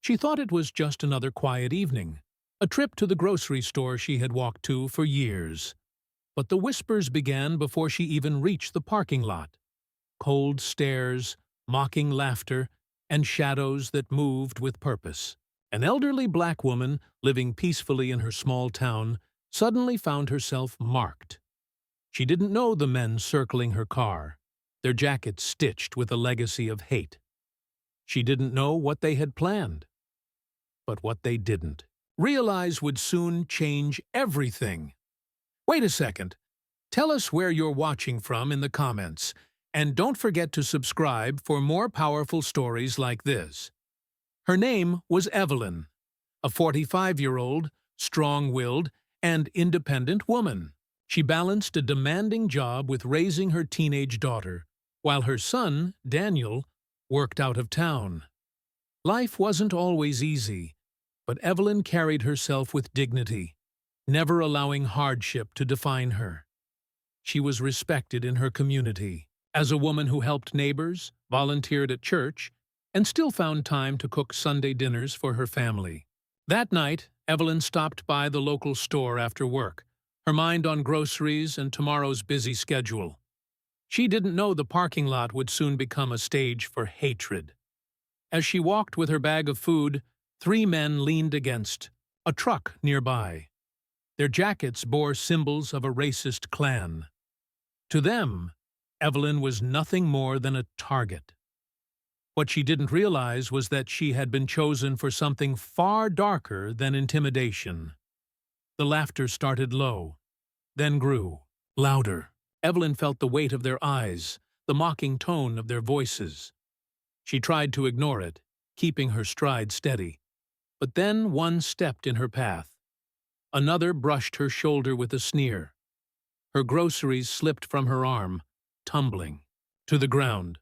She thought it was just another quiet evening, a trip to the grocery store she had walked to for years. But the whispers began before she even reached the parking lot. Cold stares, mocking laughter, and shadows that moved with purpose. An elderly black woman, living peacefully in her small town, suddenly found herself marked. She didn't know the men circling her car, their jackets stitched with a legacy of hate. She didn't know what they had planned. But what they didn't realize would soon change everything. Wait a second. Tell us where you're watching from in the comments, and don't forget to subscribe for more powerful stories like this. Her name was Evelyn, a 45-year-old, strong-willed, and independent woman. She balanced a demanding job with raising her teenage daughter, while her son, Daniel, worked out of town. Life wasn't always easy, but Evelyn carried herself with dignity, never allowing hardship to define her. She was respected in her community as a woman who helped neighbors, volunteered at church, and still found time to cook Sunday dinners for her family. That night, Evelyn stopped by the local store after work, her mind on groceries and tomorrow's busy schedule. She didn't know the parking lot would soon become a stage for hatred. As she walked with her bag of food, 3 men leaned against a truck nearby. Their jackets bore symbols of a racist clan. To them, Evelyn was nothing more than a target. What she didn't realize was that she had been chosen for something far darker than intimidation. The laughter started low, then grew louder. Evelyn felt the weight of their eyes, the mocking tone of their voices. She tried to ignore it, keeping her stride steady. But then one stepped in her path. Another brushed her shoulder with a sneer. Her groceries slipped from her arm, tumbling to the ground.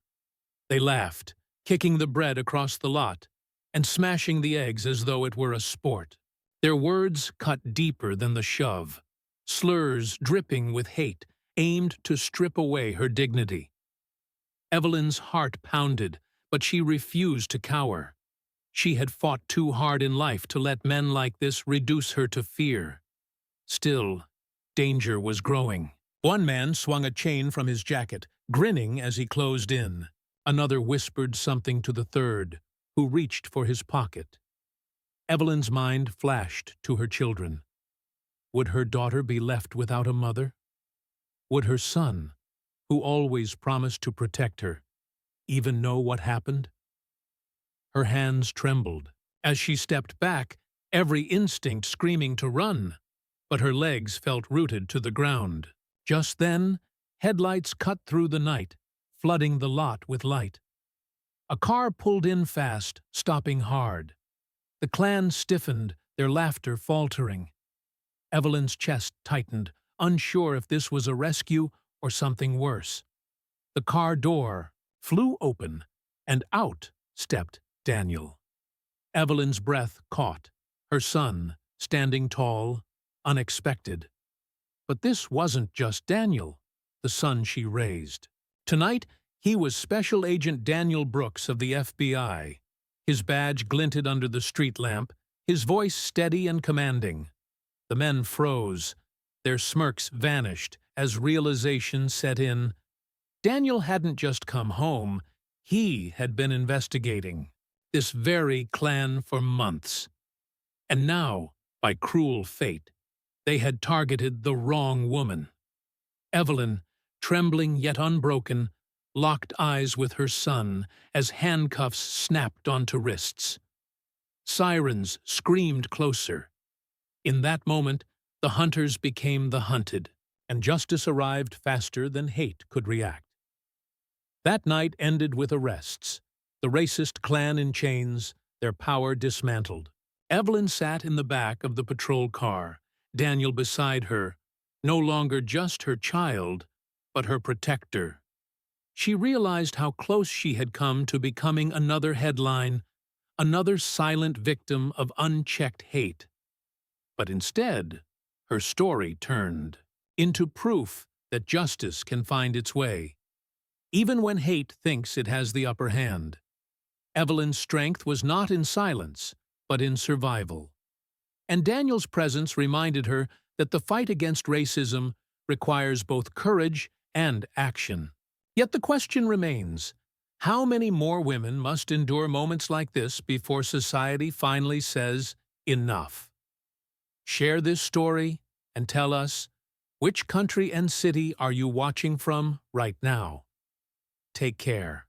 They laughed, kicking the bread across the lot and smashing the eggs as though it were a sport. Their words cut deeper than the shove, slurs dripping with hate, aimed to strip away her dignity. Evelyn's heart pounded, but she refused to cower. She had fought too hard in life to let men like this reduce her to fear. Still, danger was growing. One man swung a chain from his jacket, grinning as he closed in. Another whispered something to the third, who reached for his pocket. Evelyn's mind flashed to her children. Would her daughter be left without a mother? Would her son, who always promised to protect her, even know what happened? Her hands trembled as she stepped back, every instinct screaming to run, but her legs felt rooted to the ground. Just then, headlights cut through the night, flooding the lot with light. A car pulled in fast, stopping hard. The clan stiffened, their laughter faltering. Evelyn's chest tightened, unsure if this was a rescue or something worse. The car door flew open, and out stepped Daniel. Evelyn's breath caught, her son, standing tall, unexpected. But this wasn't just Daniel, the son she raised. Tonight, he was Special Agent Daniel Brooks of the FBI. His badge glinted under the street lamp, his voice steady and commanding. The men froze. Their smirks vanished as realization set in. Daniel hadn't just come home, he had been investigating this very clan for months. And now, by cruel fate, they had targeted the wrong woman. Evelyn, trembling yet unbroken, locked eyes with her son as handcuffs snapped onto wrists. Sirens screamed closer. In that moment, the hunters became the hunted, and justice arrived faster than hate could react. That night ended with arrests, the racist clan in chains, their power dismantled. Evelyn sat in the back of the patrol car, Daniel beside her, no longer just her child, but her protector. She realized how close she had come to becoming another headline, another silent victim of unchecked hate. But instead, her story turned into proof that justice can find its way, even when hate thinks it has the upper hand. Evelyn's strength was not in silence, but in survival. And Daniel's presence reminded her that the fight against racism requires both courage and action. Yet the question remains, how many more women must endure moments like this before society finally says, enough? Share this story and tell us, which country and city are you watching from right now? Take care.